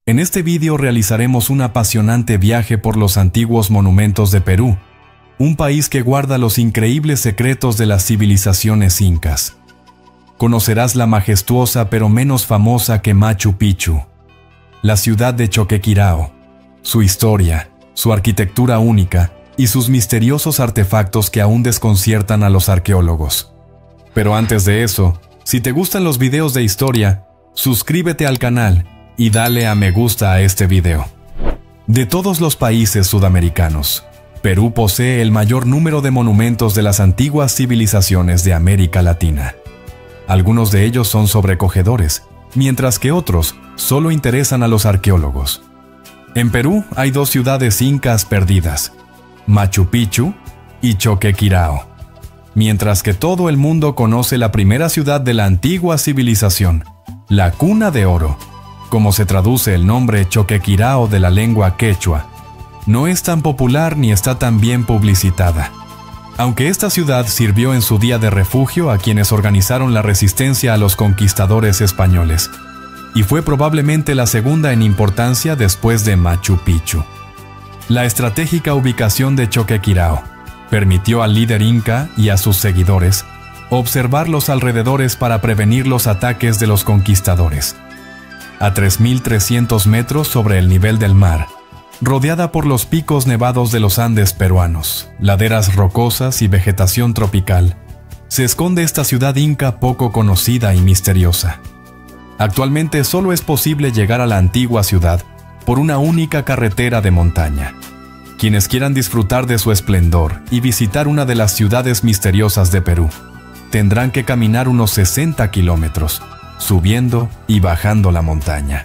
En este vídeo realizaremos un apasionante viaje por los antiguos monumentos de Perú, un país que guarda los increíbles secretos de las civilizaciones incas. Conocerás la majestuosa pero menos famosa que Machu Picchu, la ciudad de Choquequirao, su historia, su arquitectura única y sus misteriosos artefactos que aún desconciertan a los arqueólogos. Pero antes de eso, si te gustan los videos de historia, suscríbete al canal y dale a me gusta a este video. De todos los países sudamericanos, Perú posee el mayor número de monumentos de las antiguas civilizaciones de América Latina. Algunos de ellos son sobrecogedores, mientras que otros solo interesan a los arqueólogos. En Perú hay dos ciudades incas perdidas, Machu Picchu y Choquequirao, mientras que todo el mundo conoce la primera ciudad de la antigua civilización, la Cuna de Oro, como se traduce el nombre Choquequirao de la lengua quechua. No es tan popular ni está tan bien publicitada, aunque esta ciudad sirvió en su día de refugio a quienes organizaron la resistencia a los conquistadores españoles, y fue probablemente la segunda en importancia después de Machu Picchu. La estratégica ubicación de Choquequirao permitió al líder inca y a sus seguidores observar los alrededores para prevenir los ataques de los conquistadores. A 3.300 metros sobre el nivel del mar, rodeada por los picos nevados de los Andes peruanos, laderas rocosas y vegetación tropical, se esconde esta ciudad inca poco conocida y misteriosa. Actualmente solo es posible llegar a la antigua ciudad por una única carretera de montaña. Quienes quieran disfrutar de su esplendor y visitar una de las ciudades misteriosas de Perú, tendrán que caminar unos 60 kilómetros, subiendo y bajando la montaña.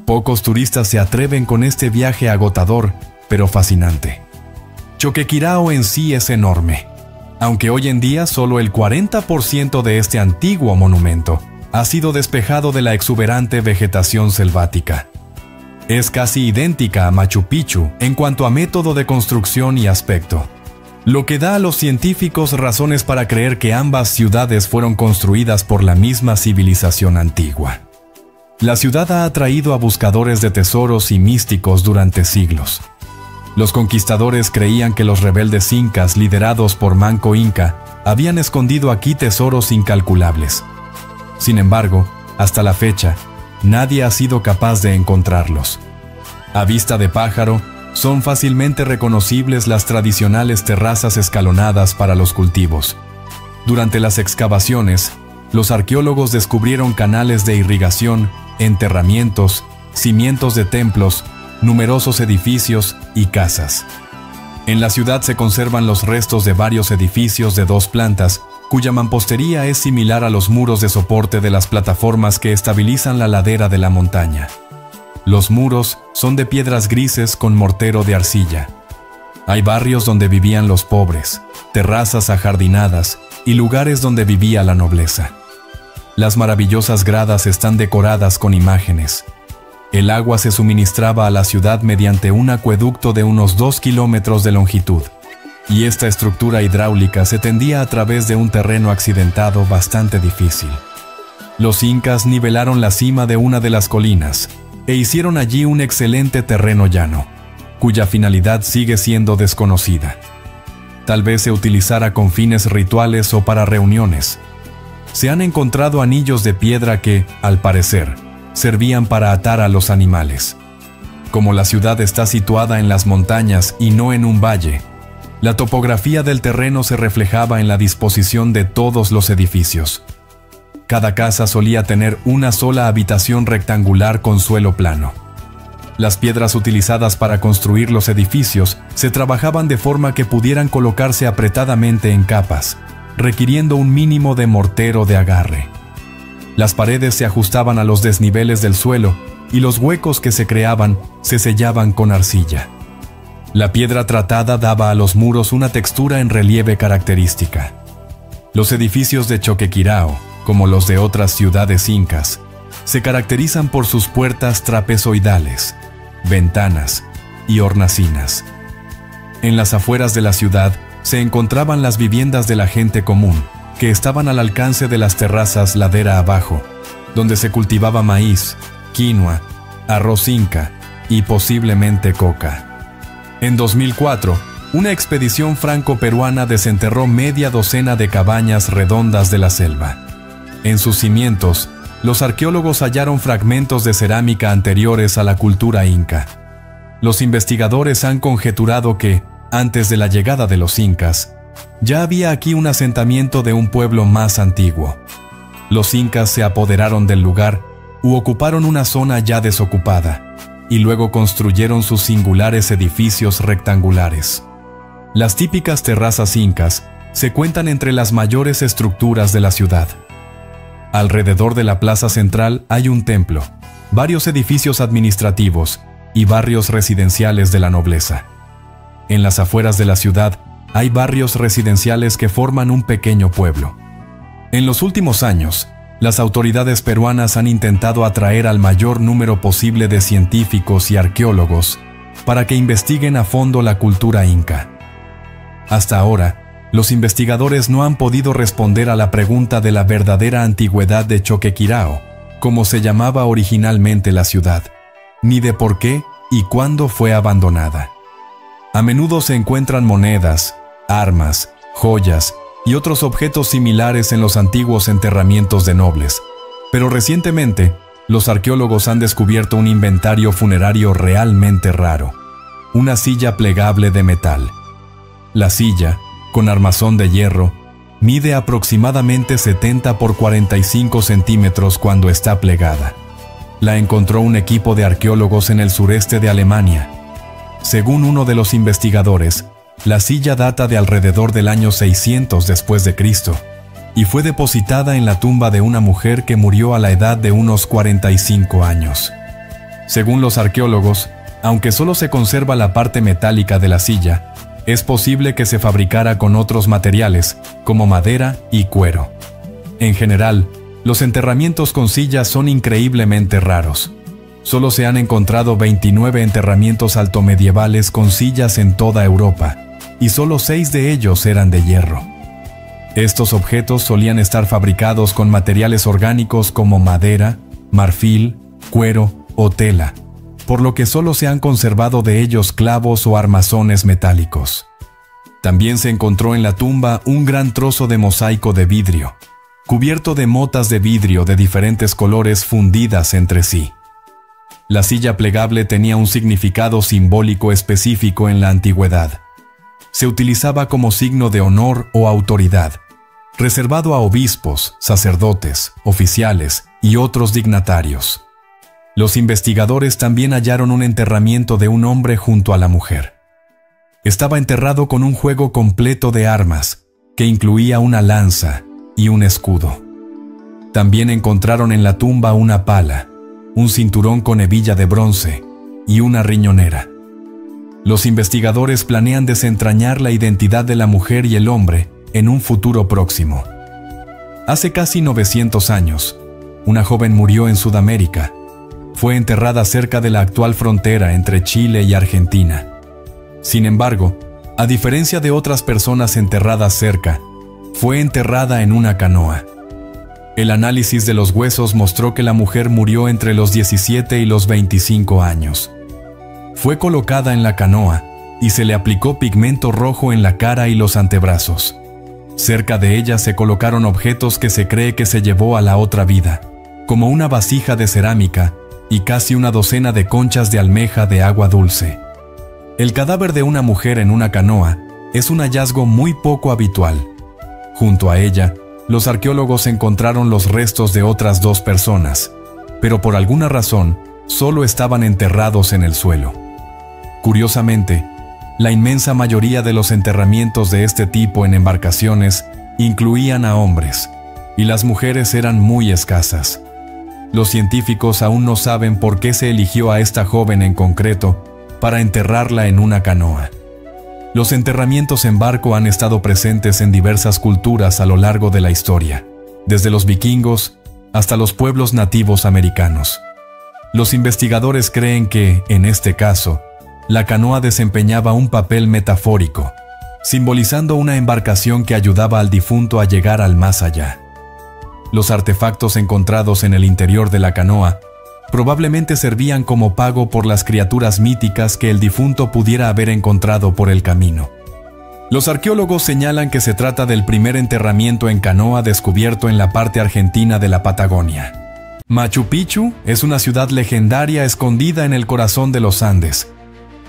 Pocos turistas se atreven con este viaje agotador, pero fascinante. Choquequirao en sí es enorme, aunque hoy en día solo el 40% de este antiguo monumento ha sido despejado de la exuberante vegetación selvática. Es casi idéntica a Machu Picchu en cuanto a método de construcción y aspecto, lo que da a los científicos razones para creer que ambas ciudades fueron construidas por la misma civilización antigua. La ciudad ha atraído a buscadores de tesoros y místicos durante siglos. Los conquistadores creían que los rebeldes incas liderados por Manco Inca habían escondido aquí tesoros incalculables. Sin embargo, hasta la fecha, nadie ha sido capaz de encontrarlos. A vista de pájaro, son fácilmente reconocibles las tradicionales terrazas escalonadas para los cultivos. Durante las excavaciones, los arqueólogos descubrieron canales de irrigación, enterramientos, cimientos de templos, numerosos edificios y casas. En la ciudad se conservan los restos de varios edificios de 2 plantas, cuya mampostería es similar a los muros de soporte de las plataformas que estabilizan la ladera de la montaña. Los muros son de piedras grises con mortero de arcilla. Hay barrios donde vivían los pobres, terrazas ajardinadas y lugares donde vivía la nobleza. Las maravillosas gradas están decoradas con imágenes. El agua se suministraba a la ciudad mediante un acueducto de unos 2 kilómetros de longitud, y esta estructura hidráulica se tendía a través de un terreno accidentado bastante difícil. Los incas nivelaron la cima de una de las colinas e hicieron allí un excelente terreno llano, cuya finalidad sigue siendo desconocida. Tal vez se utilizara con fines rituales o para reuniones. Se han encontrado anillos de piedra que, al parecer, servían para atar a los animales. Como la ciudad está situada en las montañas y no en un valle, la topografía del terreno se reflejaba en la disposición de todos los edificios. Cada casa solía tener una sola habitación rectangular con suelo plano. Las piedras utilizadas para construir los edificios se trabajaban de forma que pudieran colocarse apretadamente en capas, requiriendo un mínimo de mortero de agarre. Las paredes se ajustaban a los desniveles del suelo y los huecos que se creaban se sellaban con arcilla. La piedra tratada daba a los muros una textura en relieve característica. Los edificios de Choquequirao, como los de otras ciudades incas, se caracterizan por sus puertas trapezoidales, ventanas y hornacinas. En las afueras de la ciudad se encontraban las viviendas de la gente común, que estaban al alcance de las terrazas ladera abajo, donde se cultivaba maíz, quinoa, arroz inca y posiblemente coca. En 2004, una expedición franco-peruana desenterró media docena de cabañas redondas de la selva. En sus cimientos, los arqueólogos hallaron fragmentos de cerámica anteriores a la cultura inca. Los investigadores han conjeturado que, antes de la llegada de los incas, ya había aquí un asentamiento de un pueblo más antiguo. Los incas se apoderaron del lugar u ocuparon una zona ya desocupada, y luego construyeron sus singulares edificios rectangulares. Las típicas terrazas incas se cuentan entre las mayores estructuras de la ciudad. Alrededor de la plaza central hay un templo, varios edificios administrativos y barrios residenciales de la nobleza. En las afueras de la ciudad hay barrios residenciales que forman un pequeño pueblo. En los últimos años, las autoridades peruanas han intentado atraer al mayor número posible de científicos y arqueólogos para que investiguen a fondo la cultura inca. Hasta ahora, los investigadores no han podido responder a la pregunta de la verdadera antigüedad de Choquequirao, como se llamaba originalmente la ciudad, ni de por qué y cuándo fue abandonada. A menudo se encuentran monedas, armas, joyas y otros objetos similares en los antiguos enterramientos de nobles, pero recientemente los arqueólogos han descubierto un inventario funerario realmente raro, una silla plegable de metal. La silla, con armazón de hierro, mide aproximadamente 70 por 45 centímetros cuando está plegada. La encontró un equipo de arqueólogos en el sureste de Alemania. Según uno de los investigadores, la silla data de alrededor del año 600 después de Cristo y fue depositada en la tumba de una mujer que murió a la edad de unos 45 años. Según los arqueólogos, aunque solo se conserva la parte metálica de la silla, es posible que se fabricara con otros materiales, como madera y cuero. En general, los enterramientos con sillas son increíblemente raros. Solo se han encontrado 29 enterramientos altomedievales con sillas en toda Europa, y solo 6 de ellos eran de hierro. Estos objetos solían estar fabricados con materiales orgánicos como madera, marfil, cuero o tela, por lo que solo se han conservado de ellos clavos o armazones metálicos. También se encontró en la tumba un gran trozo de mosaico de vidrio, cubierto de motas de vidrio de diferentes colores fundidas entre sí. La silla plegable tenía un significado simbólico específico en la antigüedad. Se utilizaba como signo de honor o autoridad, reservado a obispos, sacerdotes, oficiales y otros dignatarios. Los investigadores también hallaron un enterramiento de un hombre junto a la mujer. Estaba enterrado con un juego completo de armas, que incluía una lanza y un escudo. También encontraron en la tumba una pala, un cinturón con hebilla de bronce y una riñonera. Los investigadores planean desentrañar la identidad de la mujer y el hombre en un futuro próximo. Hace casi 900 años, una joven murió en Sudamérica. Fue enterrada cerca de la actual frontera entre Chile y Argentina. Sin embargo, a diferencia de otras personas enterradas cerca, fue enterrada en una canoa. El análisis de los huesos mostró que la mujer murió entre los 17 y los 25 años. Fue colocada en la canoa y se le aplicó pigmento rojo en la cara y los antebrazos. Cerca de ella se colocaron objetos que se cree que se llevó a la otra vida, como una vasija de cerámica y casi una docena de conchas de almeja de agua dulce. El cadáver de una mujer en una canoa es un hallazgo muy poco habitual. Junto a ella, los arqueólogos encontraron los restos de otras 2 personas, pero por alguna razón solo estaban enterrados en el suelo. Curiosamente, la inmensa mayoría de los enterramientos de este tipo en embarcaciones incluían a hombres, y las mujeres eran muy escasas. Los científicos aún no saben por qué se eligió a esta joven en concreto para enterrarla en una canoa. Los enterramientos en barco han estado presentes en diversas culturas a lo largo de la historia, desde los vikingos hasta los pueblos nativos americanos. Los investigadores creen que, en este caso, la canoa desempeñaba un papel metafórico, simbolizando una embarcación que ayudaba al difunto a llegar al más allá. Los artefactos encontrados en el interior de la canoa probablemente servían como pago por las criaturas míticas que el difunto pudiera haber encontrado por el camino. Los arqueólogos señalan que se trata del primer enterramiento en canoa descubierto en la parte argentina de la Patagonia. Machu Picchu es una ciudad legendaria escondida en el corazón de los Andes,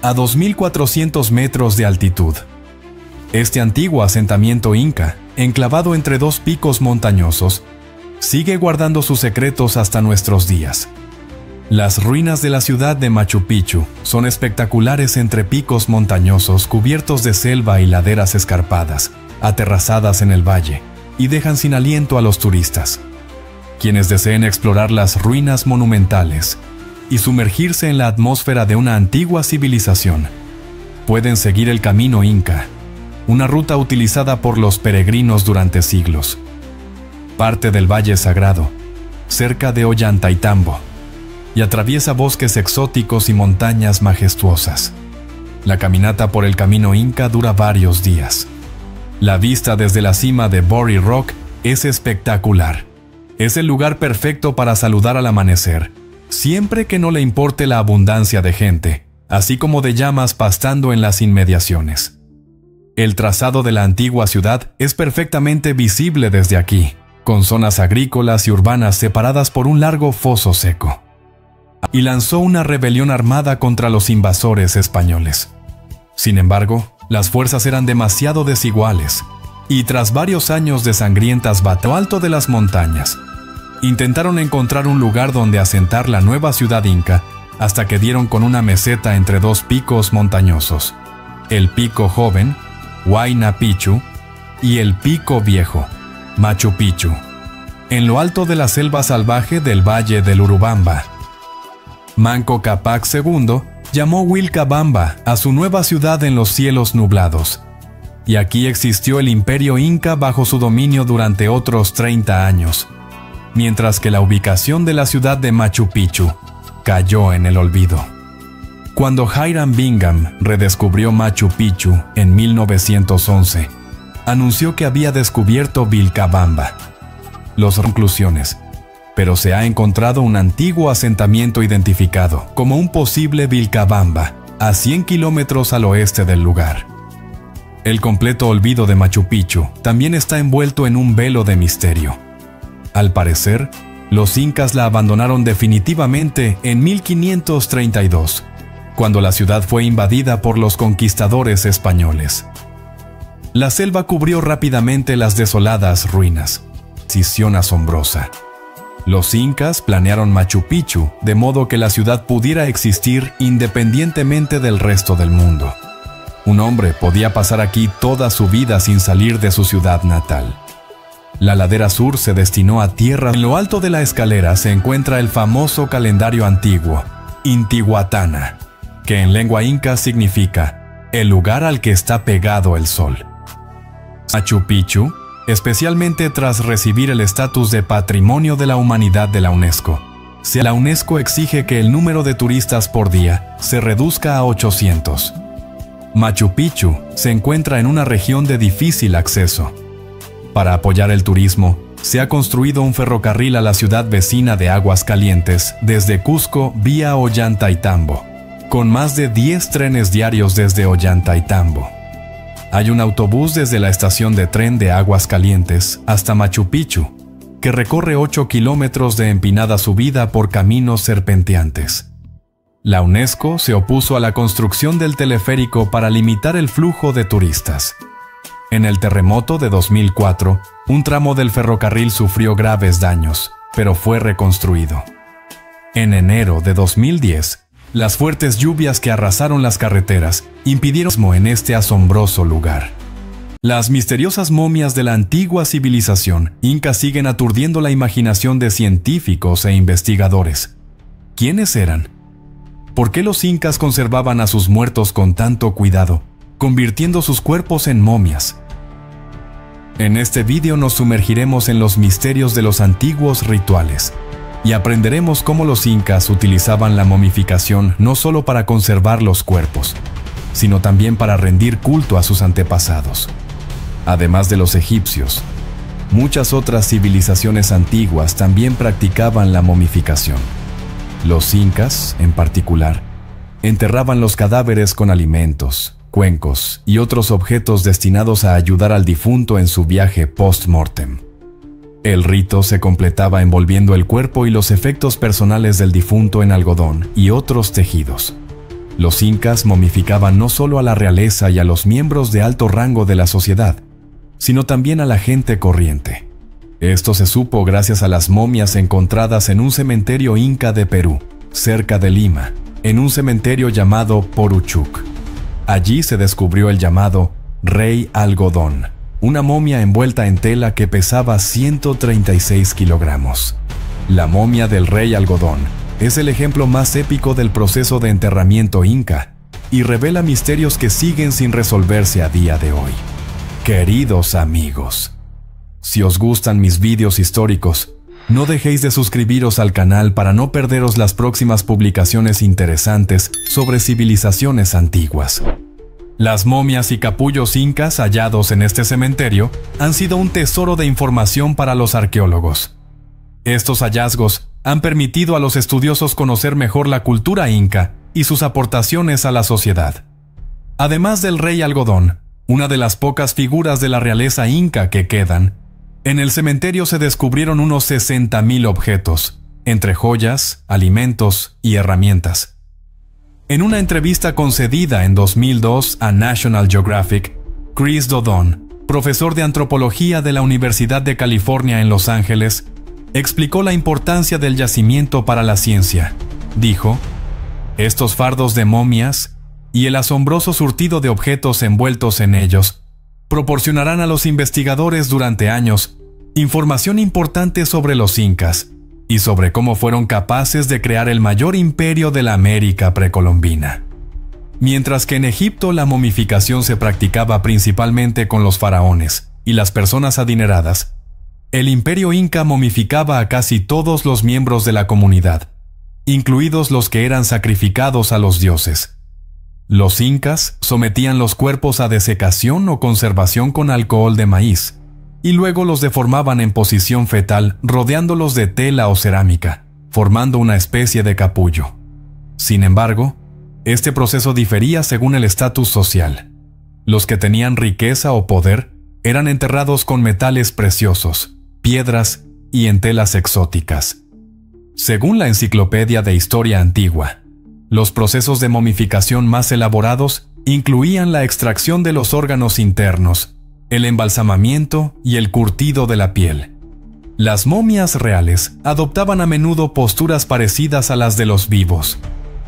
a 2.400 metros de altitud. Este antiguo asentamiento inca, enclavado entre dos picos montañosos, sigue guardando sus secretos hasta nuestros días. Las ruinas de la ciudad de Machu Picchu son espectaculares entre picos montañosos cubiertos de selva y laderas escarpadas, aterrazadas en el valle, y dejan sin aliento a los turistas. Quienes deseen explorar las ruinas monumentales y sumergirse en la atmósfera de una antigua civilización, pueden seguir el camino inca, una ruta utilizada por los peregrinos durante siglos. Parte del Valle Sagrado, cerca de Ollantaytambo, y atraviesa bosques exóticos y montañas majestuosas. La caminata por el camino inca dura varios días. La vista desde la cima de Bory Rock es espectacular. Es el lugar perfecto para saludar al amanecer, siempre que no le importe la abundancia de gente, así como de llamas pastando en las inmediaciones. El trazado de la antigua ciudad es perfectamente visible desde aquí, con zonas agrícolas y urbanas separadas por un largo foso seco. Y lanzó una rebelión armada contra los invasores españoles. Sin embargo, las fuerzas eran demasiado desiguales, y tras varios años de sangrientas batallas alto de las montañas, intentaron encontrar un lugar donde asentar la nueva ciudad inca, hasta que dieron con una meseta entre dos picos montañosos, el Pico Joven, Huayna Picchu, y el Pico Viejo, Machu Picchu, en lo alto de la selva salvaje del Valle del Urubamba. Manco Cápac II llamó Vilcabamba a su nueva ciudad en los cielos nublados, y aquí existió el imperio inca bajo su dominio durante otros 30 años, mientras que la ubicación de la ciudad de Machu Picchu cayó en el olvido. Cuando Hiram Bingham redescubrió Machu Picchu en 1911, anunció que había descubierto Vilcabamba. Las conclusiones. Pero se ha encontrado un antiguo asentamiento identificado como un posible Vilcabamba, a 100 kilómetros al oeste del lugar. El completo olvido de Machu Picchu también está envuelto en un velo de misterio. Al parecer, los incas la abandonaron definitivamente en 1532, cuando la ciudad fue invadida por los conquistadores españoles. La selva cubrió rápidamente las desoladas ruinas. Decisión asombrosa. Los incas planearon Machu Picchu de modo que la ciudad pudiera existir independientemente del resto del mundo. Un hombre podía pasar aquí toda su vida sin salir de su ciudad natal. La ladera sur se destinó a tierra. En lo alto de la escalera se encuentra el famoso calendario antiguo, Intihuatana, que en lengua inca significa el lugar al que está pegado el sol. Machu Picchu, especialmente tras recibir el estatus de Patrimonio de la Humanidad de la UNESCO. La UNESCO exige que el número de turistas por día se reduzca a 800. Machu Picchu se encuentra en una región de difícil acceso. Para apoyar el turismo, se ha construido un ferrocarril a la ciudad vecina de Aguascalientes desde Cusco vía Ollantaytambo, con más de 10 trenes diarios desde Ollantaytambo. Hay un autobús desde la estación de tren de Aguascalientes hasta Machu Picchu, que recorre 8 kilómetros de empinada subida por caminos serpenteantes. La UNESCO se opuso a la construcción del teleférico para limitar el flujo de turistas. En el terremoto de 2004, un tramo del ferrocarril sufrió graves daños, pero fue reconstruido. En enero de 2010, las fuertes lluvias que arrasaron las carreteras impidieron en este asombroso lugar. Las misteriosas momias de la antigua civilización inca siguen aturdiendo la imaginación de científicos e investigadores. ¿Quiénes eran? ¿Por qué los incas conservaban a sus muertos con tanto cuidado, convirtiendo sus cuerpos en momias? En este vídeo nos sumergiremos en los misterios de los antiguos rituales y aprenderemos cómo los incas utilizaban la momificación no solo para conservar los cuerpos, sino también para rendir culto a sus antepasados. Además de los egipcios, muchas otras civilizaciones antiguas también practicaban la momificación. Los incas, en particular, enterraban los cadáveres con alimentos, cuencos y otros objetos destinados a ayudar al difunto en su viaje post-mortem. El rito se completaba envolviendo el cuerpo y los efectos personales del difunto en algodón y otros tejidos. Los incas momificaban no solo a la realeza y a los miembros de alto rango de la sociedad, sino también a la gente corriente. Esto se supo gracias a las momias encontradas en un cementerio inca de Perú, cerca de Lima, en un cementerio llamado Poruchuc. Allí se descubrió el llamado Rey Algodón, una momia envuelta en tela que pesaba 136 kilogramos. La momia del Rey Algodón es el ejemplo más épico del proceso de enterramiento inca y revela misterios que siguen sin resolverse a día de hoy. Queridos amigos, si os gustan mis vídeos históricos, no dejéis de suscribiros al canal para no perderos las próximas publicaciones interesantes sobre civilizaciones antiguas. Las momias y capullos incas hallados en este cementerio han sido un tesoro de información para los arqueólogos. Estos hallazgos han permitido a los estudiosos conocer mejor la cultura inca y sus aportaciones a la sociedad. Además del Rey Algodón, una de las pocas figuras de la realeza inca que quedan, en el cementerio se descubrieron unos 60,000 objetos, entre joyas, alimentos y herramientas. En una entrevista concedida en 2002 a National Geographic, Chris Dodon, profesor de antropología de la Universidad de California en Los Ángeles, explicó la importancia del yacimiento para la ciencia. Dijo: "Estos fardos de momias y el asombroso surtido de objetos envueltos en ellos proporcionarán a los investigadores durante años información importante sobre los incas y sobre cómo fueron capaces de crear el mayor imperio de la América precolombina". Mientras que en Egipto la momificación se practicaba principalmente con los faraones y las personas adineradas, el imperio inca momificaba a casi todos los miembros de la comunidad, incluidos los que eran sacrificados a los dioses. Los incas sometían los cuerpos a desecación o conservación con alcohol de maíz, y luego los deformaban en posición fetal rodeándolos de tela o cerámica, formando una especie de capullo. Sin embargo, este proceso difería según el estatus social. Los que tenían riqueza o poder eran enterrados con metales preciosos, piedras y en telas exóticas. Según la Enciclopedia de Historia Antigua, los procesos de momificación más elaborados incluían la extracción de los órganos internos, el embalsamamiento y el curtido de la piel. Las momias reales adoptaban a menudo posturas parecidas a las de los vivos.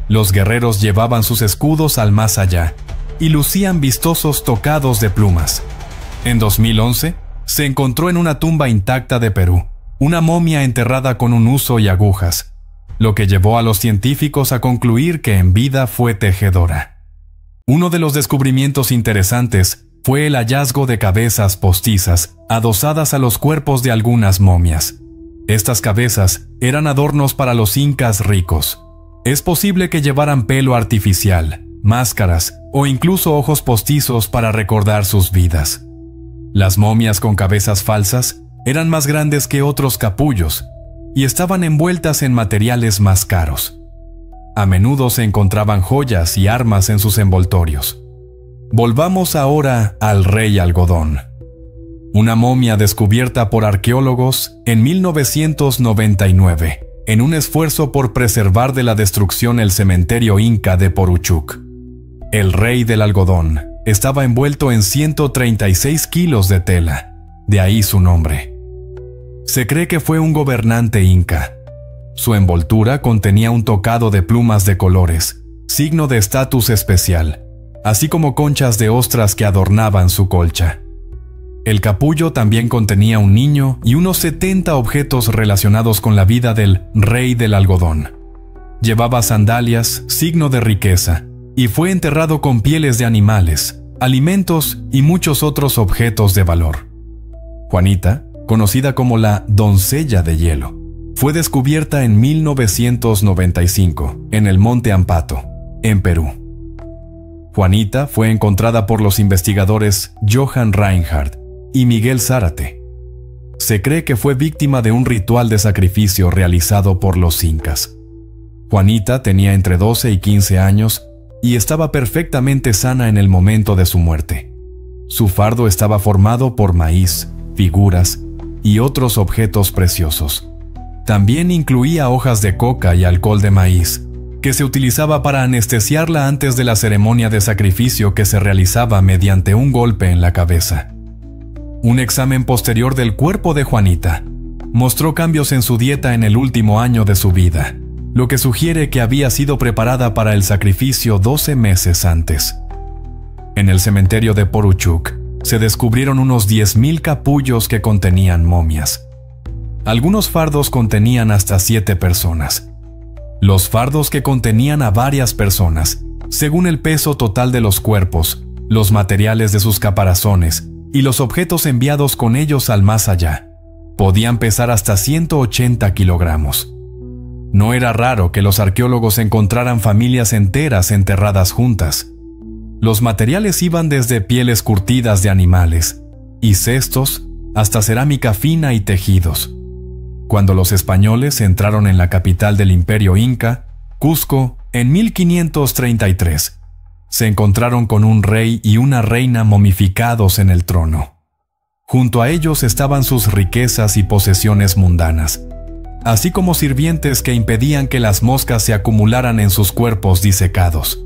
Los guerreros llevaban sus escudos al más allá y lucían vistosos tocados de plumas. En 2011, se encontró en una tumba intacta de Perú una momia enterrada con un huso y agujas, lo que llevó a los científicos a concluir que en vida fue tejedora. Uno de los descubrimientos interesantes fue el hallazgo de cabezas postizas adosadas a los cuerpos de algunas momias. Estas cabezas eran adornos para los incas ricos. Es posible que llevaran pelo artificial, máscaras o incluso ojos postizos para recordar sus vidas. Las momias con cabezas falsas eran más grandes que otros capullos y estaban envueltas en materiales más caros. A menudo se encontraban joyas y armas en sus envoltorios. Volvamos ahora al Rey Algodón. Una momia descubierta por arqueólogos en 1999, en un esfuerzo por preservar de la destrucción el cementerio inca de Poruchuc. El Rey del Algodón estaba envuelto en 136 kilos de tela, de ahí su nombre. Se cree que fue un gobernante inca. Su envoltura contenía un tocado de plumas de colores, signo de estatus especial, así como conchas de ostras que adornaban su colcha. El capullo también contenía un niño y unos 70 objetos relacionados con la vida del Rey del Algodón. Llevaba sandalias, signo de riqueza, y fue enterrado con pieles de animales, alimentos y muchos otros objetos de valor. Juanita, conocida como la Doncella de Hielo, fue descubierta en 1995 en el Monte Ampato, en Perú. Juanita fue encontrada por los investigadores Johann Reinhardt y Miguel Zárate. Se cree que fue víctima de un ritual de sacrificio realizado por los incas. Juanita tenía entre 12 y 15 años y estaba perfectamente sana en el momento de su muerte. Su fardo estaba formado por maíz, figuras y otros objetos preciosos. También incluía hojas de coca y alcohol de maíz, que se utilizaba para anestesiarla antes de la ceremonia de sacrificio que se realizaba mediante un golpe en la cabeza. Un examen posterior del cuerpo de Juanita mostró cambios en su dieta en el último año de su vida, lo que sugiere que había sido preparada para el sacrificio 12 meses antes. En el cementerio de Poruchuk se descubrieron unos 10.000 capullos que contenían momias. Algunos fardos contenían hasta 7 personas. Los fardos que contenían a varias personas, según el peso total de los cuerpos, los materiales de sus caparazones y los objetos enviados con ellos al más allá, podían pesar hasta 180 kilogramos. No era raro que los arqueólogos encontraran familias enteras enterradas juntas. Los materiales iban desde pieles curtidas de animales y cestos hasta cerámica fina y tejidos. Cuando los españoles entraron en la capital del Imperio Inca, Cusco, en 1533, se encontraron con un rey y una reina momificados en el trono. Junto a ellos estaban sus riquezas y posesiones mundanas, así como sirvientes que impedían que las moscas se acumularan en sus cuerpos disecados.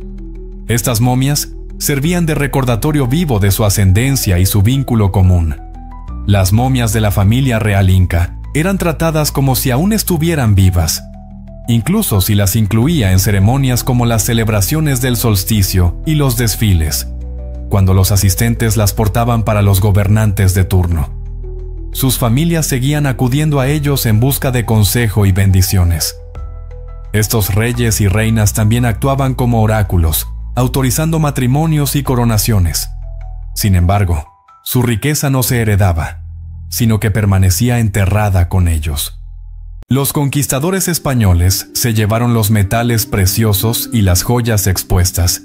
Estas momias servían de recordatorio vivo de su ascendencia y su vínculo común. Las momias de la familia real inca eran tratadas como si aún estuvieran vivas, incluso si las incluía en ceremonias como las celebraciones del solsticio y los desfiles, cuando los asistentes las portaban para los gobernantes de turno. Sus familias seguían acudiendo a ellos en busca de consejo y bendiciones. Estos reyes y reinas también actuaban como oráculos, autorizando matrimonios y coronaciones. Sin embargo, su riqueza no se heredaba, sino que permanecía enterrada con ellos. Los conquistadores españoles se llevaron los metales preciosos y las joyas expuestas,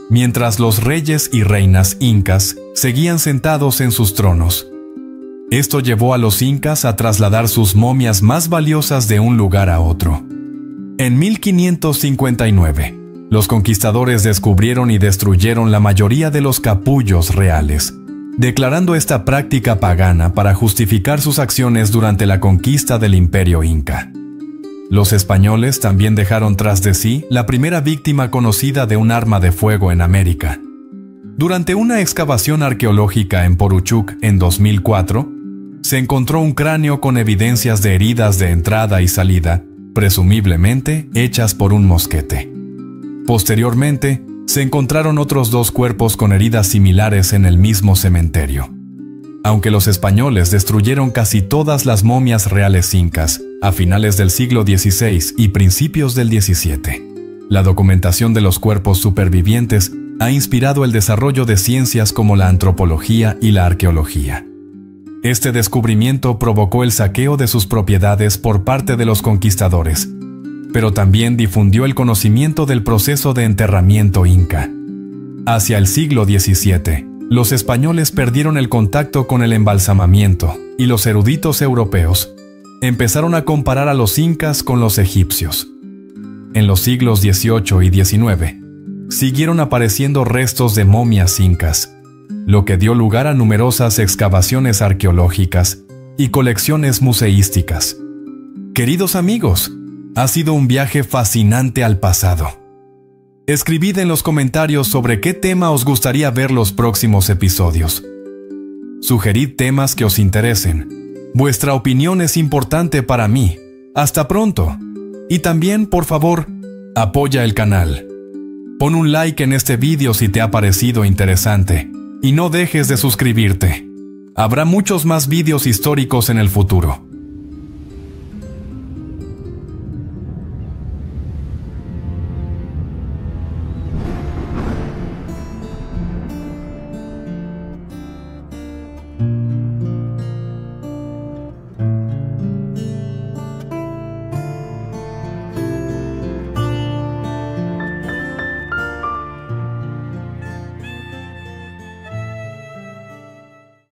mientras los reyes y reinas incas seguían sentados en sus tronos. Esto llevó a los incas a trasladar sus momias más valiosas de un lugar a otro. En 1559, los conquistadores descubrieron y destruyeron la mayoría de los capullos reales, declarando esta práctica pagana para justificar sus acciones durante la conquista del Imperio Inca. Los españoles también dejaron tras de sí la primera víctima conocida de un arma de fuego en América. Durante una excavación arqueológica en Poruchuk en 2004, se encontró un cráneo con evidencias de heridas de entrada y salida, presumiblemente hechas por un mosquete. Posteriormente, se encontraron otros 2 cuerpos con heridas similares en el mismo cementerio. Aunque los españoles destruyeron casi todas las momias reales incas a finales del siglo XVI y principios del XVII, la documentación de los cuerpos supervivientes ha inspirado el desarrollo de ciencias como la antropología y la arqueología. Este descubrimiento provocó el saqueo de sus propiedades por parte de los conquistadores, pero también difundió el conocimiento del proceso de enterramiento inca. Hacia el siglo XVII, los españoles perdieron el contacto con el embalsamamiento y los eruditos europeos empezaron a comparar a los incas con los egipcios. En los siglos XVIII y XIX, siguieron apareciendo restos de momias incas, lo que dio lugar a numerosas excavaciones arqueológicas y colecciones museísticas. Queridos amigos, ha sido un viaje fascinante al pasado. Escribid en los comentarios sobre qué tema os gustaría ver los próximos episodios. Sugerid temas que os interesen. Vuestra opinión es importante para mí. Hasta pronto. Y también, por favor, apoya el canal. Pon un like en este vídeo si te ha parecido interesante. Y no dejes de suscribirte. Habrá muchos más vídeos históricos en el futuro.